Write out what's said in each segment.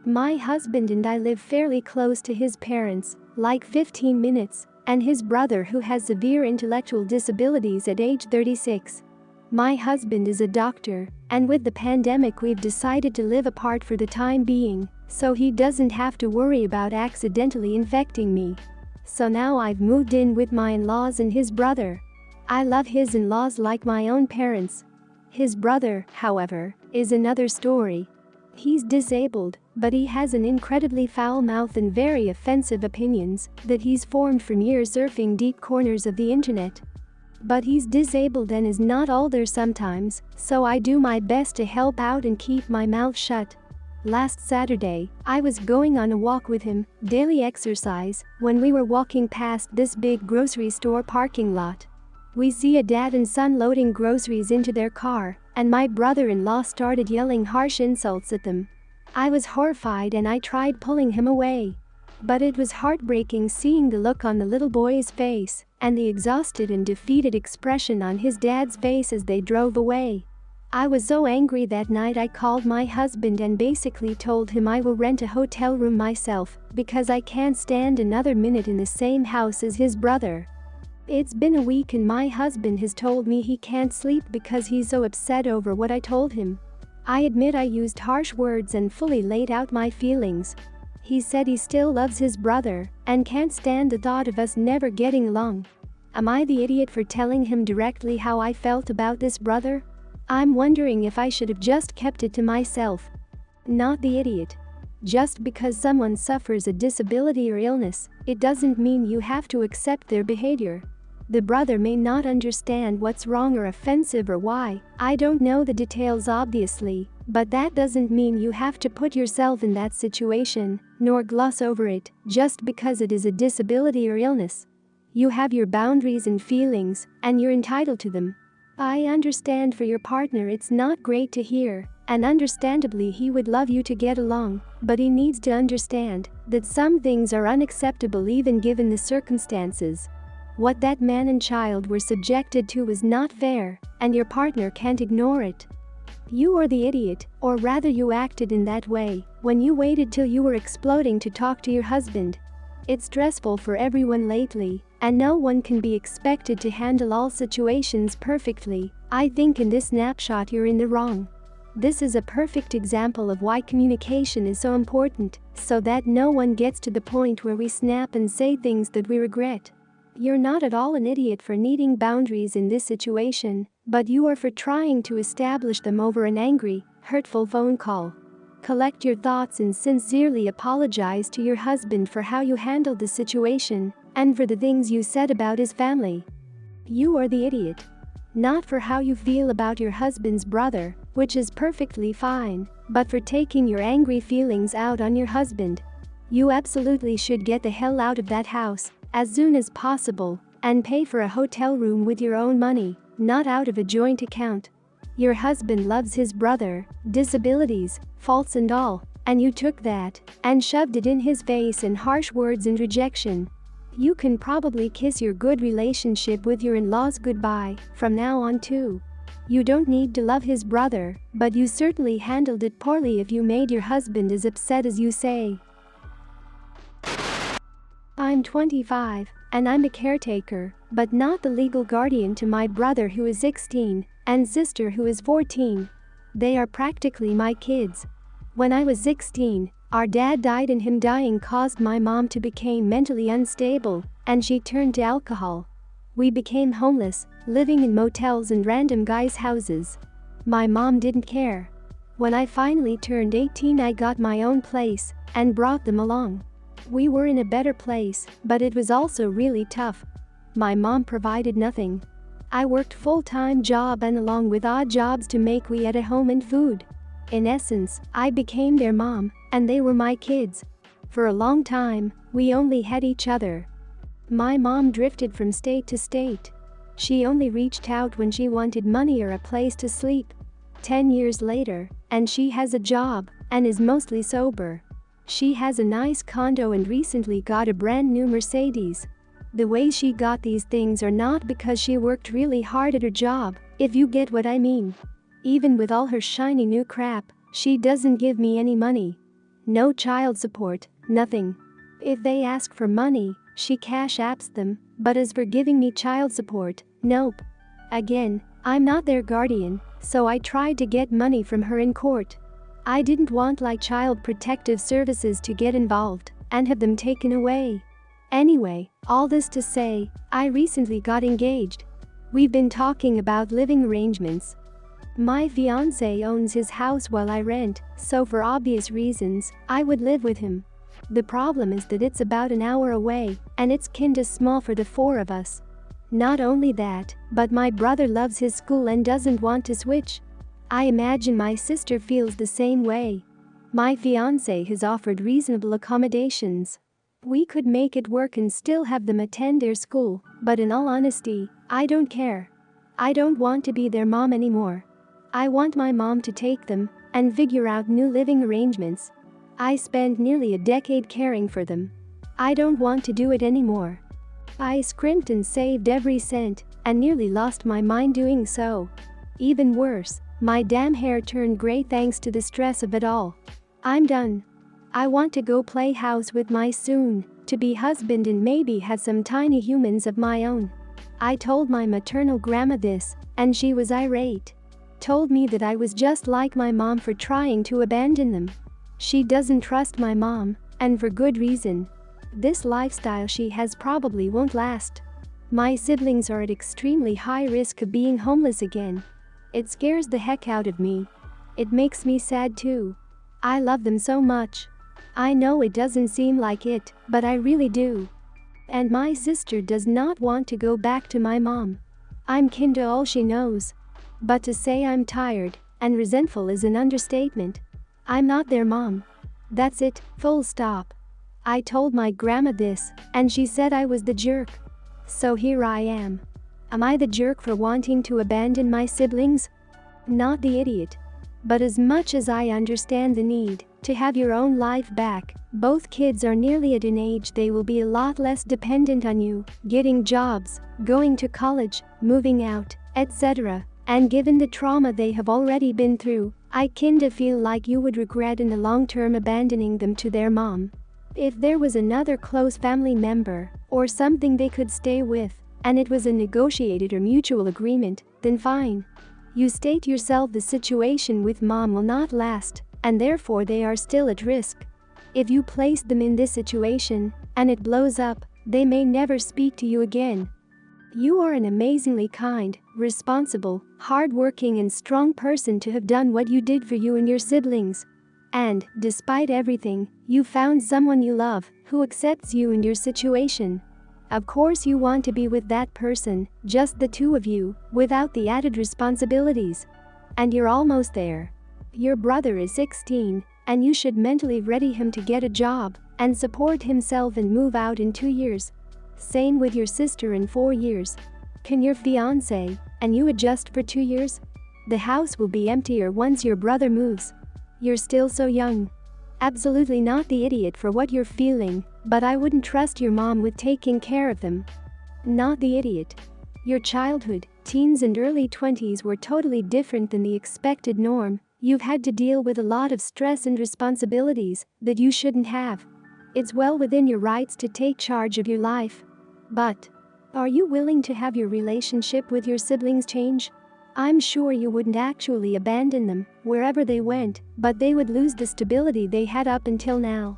My husband and I live fairly close to his parents, like 15 minutes, and his brother who has severe intellectual disabilities at age 36. My husband is a doctor, and with the pandemic we've decided to live apart for the time being, so he doesn't have to worry about accidentally infecting me. So now I've moved in with my in-laws and his brother. I love his in-laws like my own parents. His brother, however, is another story. He's disabled, but he has an incredibly foul mouth and very offensive opinions that he's formed from years surfing deep corners of the internet. But he's disabled and is not all there sometimes, so I do my best to help out and keep my mouth shut. Last Saturday, I was going on a walk with him, daily exercise, when we were walking past this big grocery store parking lot. We see a dad and son loading groceries into their car, and my brother-in-law started yelling harsh insults at them. I was horrified and I tried pulling him away. But it was heartbreaking seeing the look on the little boy's face and the exhausted and defeated expression on his dad's face as they drove away. I was so angry that night I called my husband and basically told him I will rent a hotel room myself because I can't stand another minute in the same house as his brother. It's been a week and my husband has told me he can't sleep because he's so upset over what I told him. I admit I used harsh words and fully laid out my feelings. He said he still loves his brother and can't stand the thought of us never getting along. Am I the idiot for telling him directly how I felt about this brother? I'm wondering if I should have just kept it to myself. Not the idiot. Just because someone suffers a disability or illness, it doesn't mean you have to accept their behavior. The brother may not understand what's wrong or offensive or why, I don't know the details obviously, but that doesn't mean you have to put yourself in that situation, nor gloss over it, just because it is a disability or illness. You have your boundaries and feelings, and you're entitled to them. I understand for your partner it's not great to hear, and understandably he would love you to get along, but he needs to understand that some things are unacceptable even given the circumstances. What that man and child were subjected to was not fair, and your partner can't ignore it. You are the idiot, or rather you acted in that way, when you waited till you were exploding to talk to your husband. It's stressful for everyone lately, and no one can be expected to handle all situations perfectly. I think in this snapshot you're in the wrong. This is a perfect example of why communication is so important, so that no one gets to the point where we snap and say things that we regret. You're not at all an idiot for needing boundaries in this situation, but you are for trying to establish them over an angry, hurtful phone call. Collect your thoughts and sincerely apologize to your husband for how you handled the situation and for the things you said about his family. You are the idiot. Not for how you feel about your husband's brother, which is perfectly fine, but for taking your angry feelings out on your husband. You absolutely should get the hell out of that house as soon as possible and pay for a hotel room with your own money, not out of a joint account. Your husband loves his brother, disabilities, faults and all, and you took that and shoved it in his face in harsh words and rejection. You can probably kiss your good relationship with your in-laws goodbye from now on too. You don't need to love his brother, but you certainly handled it poorly if you made your husband as upset as you say. I'm 25, and I'm a caretaker, but not the legal guardian to my brother who is 16, and sister who is 14. They are practically my kids. When I was 16, our dad died and him dying caused my mom to become mentally unstable, and she turned to alcohol. We became homeless, living in motels and random guys' houses. My mom didn't care. When I finally turned 18 I got my own place, and brought them along. We were in a better place, but it was also really tough. My mom provided nothing. I worked full-time job and along with odd jobs to make we had a home and food. In essence, I became their mom, and they were my kids. For a long time, we only had each other. My mom drifted from state to state. She only reached out when she wanted money or a place to sleep. 10 years later, and she has a job, and is mostly sober. She has a nice condo and recently got a brand new Mercedes. The way she got these things are not because she worked really hard at her job, if you get what I mean. Even with all her shiny new crap, she doesn't give me any money. No child support, nothing. If they ask for money, she cash apps them, but as for giving me child support, nope. Again, I'm not their guardian, so I tried to get money from her in court. I didn't want like Child Protective Services to get involved and have them taken away. Anyway, all this to say, I recently got engaged. We've been talking about living arrangements. My fiancé owns his house while I rent, so for obvious reasons, I would live with him. The problem is that it's about an hour away, and it's kinda small for the four of us. Not only that, but my brother loves his school and doesn't want to switch. I imagine my sister feels the same way. My fiancé has offered reasonable accommodations. We could make it work and still have them attend their school, but in all honesty, I don't care. I don't want to be their mom anymore. I want my mom to take them and figure out new living arrangements. I spent nearly a decade caring for them. I don't want to do it anymore. I scrimped and saved every cent and nearly lost my mind doing so. Even worse, my damn hair turned gray thanks to the stress of it all. I'm done. I want to go play house with my soon-to-be husband and maybe have some tiny humans of my own. I told my maternal grandma this, and she was irate. Told me that I was just like my mom for trying to abandon them. She doesn't trust my mom, and for good reason. This lifestyle she has probably won't last. My siblings are at extremely high risk of being homeless again. It scares the heck out of me. It makes me sad too. I love them so much. I know it doesn't seem like it, but I really do. And my sister does not want to go back to my mom. I'm kin to all she knows. But to say I'm tired and resentful is an understatement. I'm not their mom. That's it, full stop. I told my grandma this, and she said I was the jerk. So here I am. Am I the jerk for wanting to abandon my siblings? Not the idiot. But as much as I understand the need to have your own life back, both kids are nearly at an age they will be a lot less dependent on you, getting jobs, going to college, moving out, etc. And given the trauma they have already been through, I kinda feel like you would regret in the long term abandoning them to their mom. If there was another close family member, or something they could stay with, and it was a negotiated or mutual agreement, then fine. You state yourself the situation with mom will not last, and therefore they are still at risk. If you place them in this situation, and it blows up, they may never speak to you again. You are an amazingly kind, responsible, hardworking and strong person to have done what you did for you and your siblings. And, despite everything, you found someone you love, who accepts you and your situation. Of course you want to be with that person, just the two of you, without the added responsibilities. And you're almost there. Your brother is 16, and you should mentally ready him to get a job, and support himself and move out in 2 years. Same with your sister in 4 years. Can your fiancé and you adjust for 2 years? The house will be emptier once your brother moves. You're still so young. Absolutely not the idiot for what you're feeling, but I wouldn't trust your mom with taking care of them. Not the idiot. Your childhood, teens and early 20s were totally different than the expected norm. You've had to deal with a lot of stress and responsibilities that you shouldn't have. It's well within your rights to take charge of your life. But, are you willing to have your relationship with your siblings change? I'm sure you wouldn't actually abandon them wherever they went, but they would lose the stability they had up until now.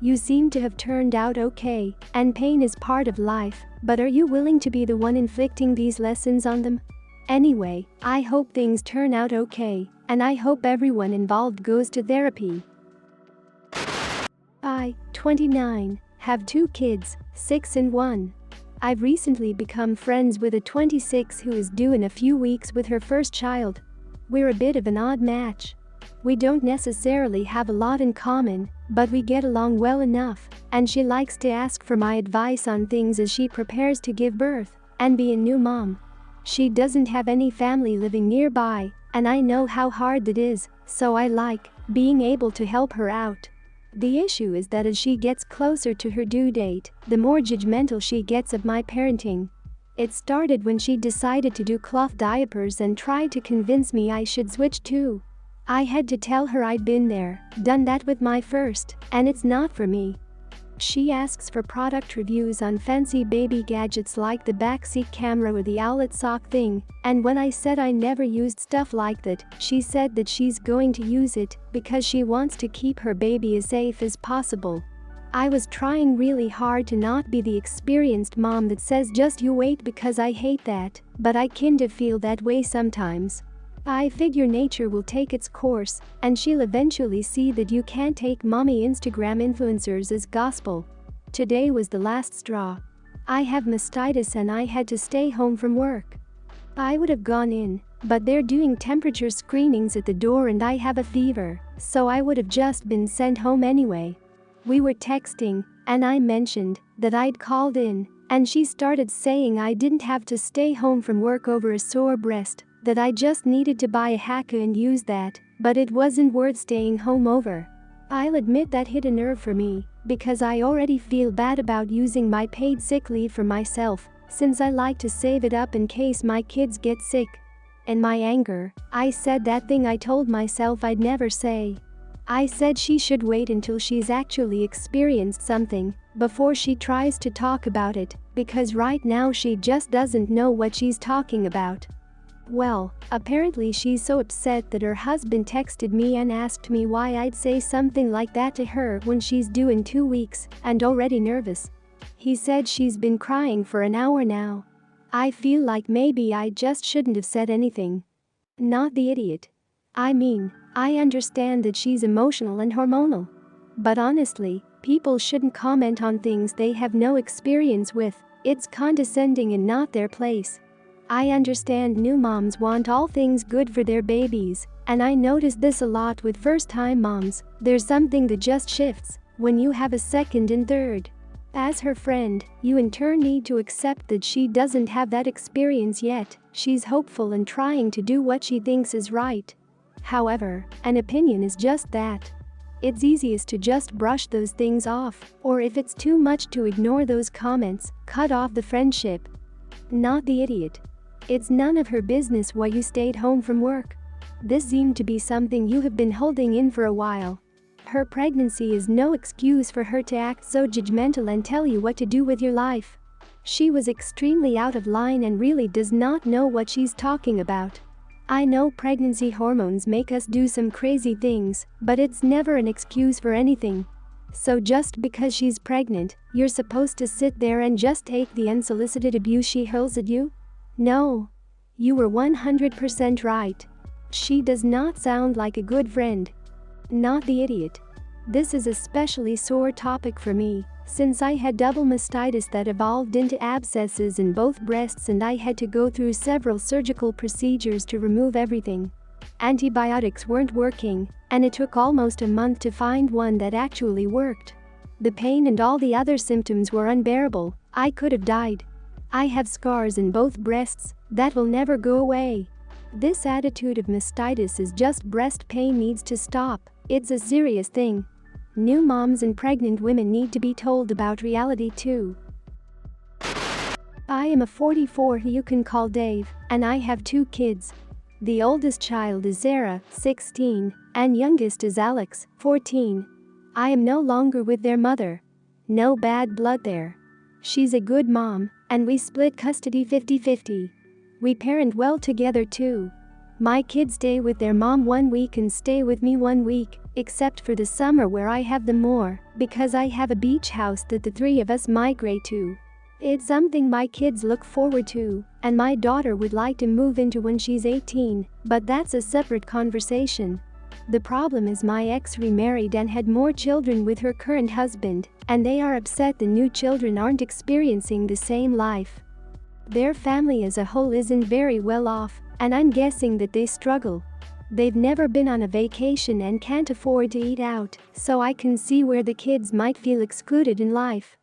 You seem to have turned out okay, and pain is part of life, but are you willing to be the one inflicting these lessons on them? Anyway, I hope things turn out okay, and I hope everyone involved goes to therapy. I, 29, have 2 kids, 6 and 1. I've recently become friends with a 26 who is due in a few weeks with her first child. We're a bit of an odd match. We don't necessarily have a lot in common, but we get along well enough, and she likes to ask for my advice on things as she prepares to give birth and be a new mom. She doesn't have any family living nearby, and I know how hard that is, so I like being able to help her out. The issue is that as she gets closer to her due date, the more judgmental she gets of my parenting. It started when she decided to do cloth diapers and tried to convince me I should switch too. I had to tell her I'd been there, done that with my first, and it's not for me. She asks for product reviews on fancy baby gadgets like the backseat camera or the owlet sock thing, and when I said I never used stuff like that, she said that she's going to use it because she wants to keep her baby as safe as possible. I was trying really hard to not be the experienced mom that says just you wait because I hate that, but I kinda feel that way sometimes. I figure nature will take its course, and she'll eventually see that you can't take mommy Instagram influencers as gospel. Today was the last straw. I have mastitis and I had to stay home from work. I would have gone in, but they're doing temperature screenings at the door and I have a fever, so I would have just been sent home anyway. We were texting, and I mentioned that I'd called in, and she started saying I didn't have to stay home from work over a sore breast, that I just needed to buy a Haakaa and use that, but it wasn't worth staying home over. I'll admit that hit a nerve for me, because I already feel bad about using my paid sick leave for myself, since I like to save it up in case my kids get sick. In my anger, I said that thing I told myself I'd never say. I said she should wait until she's actually experienced something before she tries to talk about it, because right now she just doesn't know what she's talking about. Well, apparently she's so upset that her husband texted me and asked me why I'd say something like that to her when she's due in 2 weeks and already nervous. He said she's been crying for an hour now. I feel like maybe I just shouldn't have said anything. Not the idiot. I mean, I understand that she's emotional and hormonal. But honestly, people shouldn't comment on things they have no experience with. It's condescending and not their place. I understand new moms want all things good for their babies, and I notice this a lot with first-time moms. There's something that just shifts when you have a second and third. As her friend, you in turn need to accept that she doesn't have that experience yet. She's hopeful and trying to do what she thinks is right. However, an opinion is just that. It's easiest to just brush those things off, or if it's too much to ignore those comments, cut off the friendship. Not the idiot. It's none of her business why you stayed home from work. This seemed to be something you have been holding in for a while. Her pregnancy is no excuse for her to act so judgmental and tell you what to do with your life. She was extremely out of line and really does not know what she's talking about. I know pregnancy hormones make us do some crazy things, but it's never an excuse for anything. So just because she's pregnant, you're supposed to sit there and just take the unsolicited abuse she hurls at you? No. You were 100% right. She does not sound like a good friend. Not the idiot. This is a especially sore topic for me, since I had double mastitis that evolved into abscesses in both breasts and I had to go through several surgical procedures to remove everything. Antibiotics weren't working, and it took almost a month to find one that actually worked. The pain and all the other symptoms were unbearable. I could have died. I have scars in both breasts that will never go away. This attitude of mastitis is just breast pain needs to stop. It's a serious thing. New moms and pregnant women need to be told about reality too. I am a 44 who you can call Dave, and I have 2 kids. The oldest child is Zara, 16, and youngest is Alex, 14. I am no longer with their mother. No bad blood there. She's a good mom, and we split custody 50-50. We parent well together too. My kids stay with their mom 1 week and stay with me 1 week, except for the summer where I have them more, because I have a beach house that the 3 of us migrate to. It's something my kids look forward to, and my daughter would like to move into when she's 18, but that's a separate conversation. The problem is my ex remarried and had more children with her current husband, and they are upset the new children aren't experiencing the same life. Their family as a whole isn't very well off, and I'm guessing that they struggle. They've never been on a vacation and can't afford to eat out, so I can see where the kids might feel excluded in life.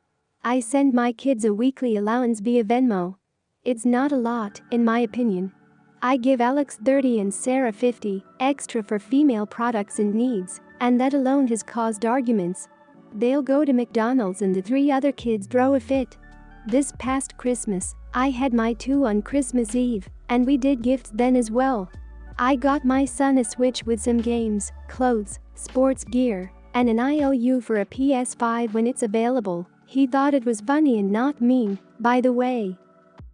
I send my kids a weekly allowance via Venmo. It's not a lot, in my opinion. I give Alex 30 and Sarah 50 extra for female products and needs, and that alone has caused arguments. They'll go to McDonald's and the 3 other kids throw a fit. This past Christmas, I had my 2 on Christmas Eve, and we did gifts then as well. I got my son a Switch with some games, clothes, sports gear, and an IOU for a PS5 when it's available. He thought it was funny and not mean, by the way.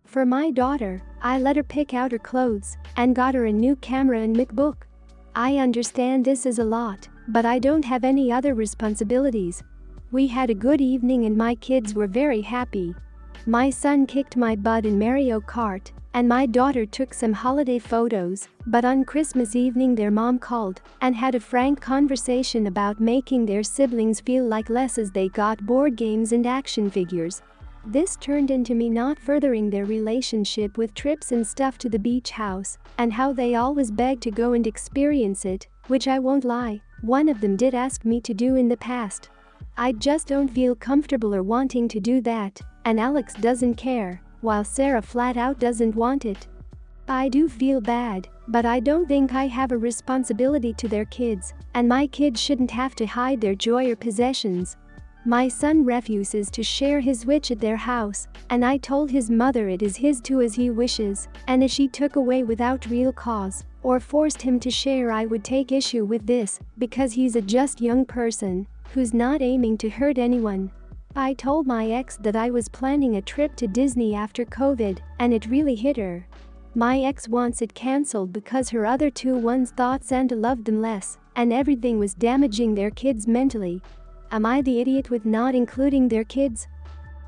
For my daughter, I let her pick out her clothes and got her a new camera and MacBook. I understand this is a lot, but I don't have any other responsibilities. We had a good evening and my kids were very happy. My son kicked my butt in Mario Kart, and my daughter took some holiday photos, but on Christmas evening their mom called and had a frank conversation about making their siblings feel like less as they got board games and action figures. This turned into me not furthering their relationship with trips and stuff to the beach house, and how they always beg to go and experience it, which I won't lie, one of them did ask me to do in the past. I just don't feel comfortable or wanting to do that, and Alex doesn't care, while Sarah flat out doesn't want it. I do feel bad, but I don't think I have a responsibility to their kids, and my kids shouldn't have to hide their joy or possessions. My son refuses to share his Switch at their house, and I told his mother it is his too as he wishes, and if she took away without real cause, or forced him to share, I would take issue with this, because he's a just young person, who's not aiming to hurt anyone. I told my ex that I was planning a trip to Disney after COVID, and it really hit her. My ex wants it cancelled because her other two ones thought Santa loved them less, and everything was damaging their kids mentally. Am I the idiot with not including their kids?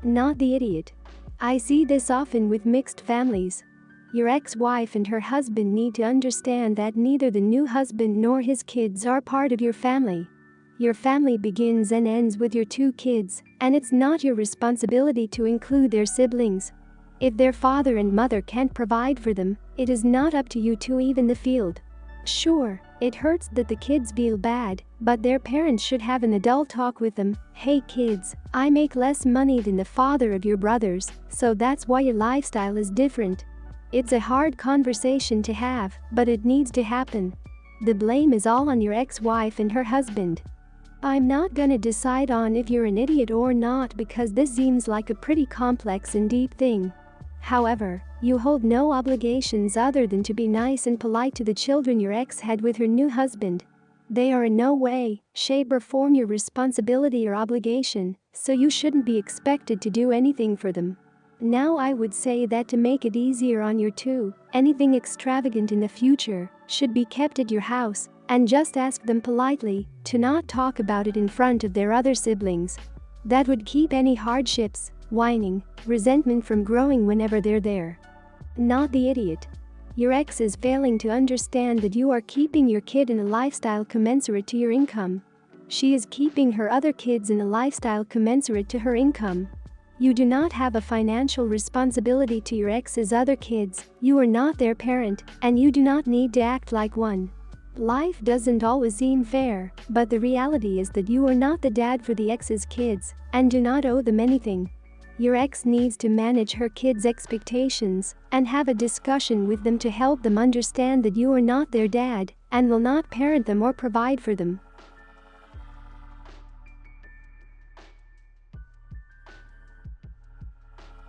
Not the idiot. I see this often with mixed families. Your ex-wife and her husband need to understand that neither the new husband nor his kids are part of your family. Your family begins and ends with your two kids, and it's not your responsibility to include their siblings. If their father and mother can't provide for them, it is not up to you to even the field. Sure, it hurts that the kids feel bad, but their parents should have an adult talk with them. Hey kids, I make less money than the father of your brothers, so that's why your lifestyle is different. It's a hard conversation to have, but it needs to happen. The blame is all on your ex-wife and her husband. I'm not gonna decide on if you're an idiot or not because this seems like a pretty complex and deep thing. However, you hold no obligations other than to be nice and polite to the children your ex had with her new husband. They are in no way, shape or form your responsibility or obligation, so you shouldn't be expected to do anything for them. Now I would say that to make it easier on you two, anything extravagant in the future should be kept at your house, and just ask them politely to not talk about it in front of their other siblings. That would keep any hardships, whining, resentment from growing whenever they're there. Not the idiot. Your ex is failing to understand that you are keeping your kid in a lifestyle commensurate to your income. She is keeping her other kids in a lifestyle commensurate to her income. You do not have a financial responsibility to your ex's other kids, you are not their parent, and you do not need to act like one. Life doesn't always seem fair, but the reality is that you are not the dad for the ex's kids, and do not owe them anything. Your ex needs to manage her kids' expectations and have a discussion with them to help them understand that you are not their dad and will not parent them or provide for them.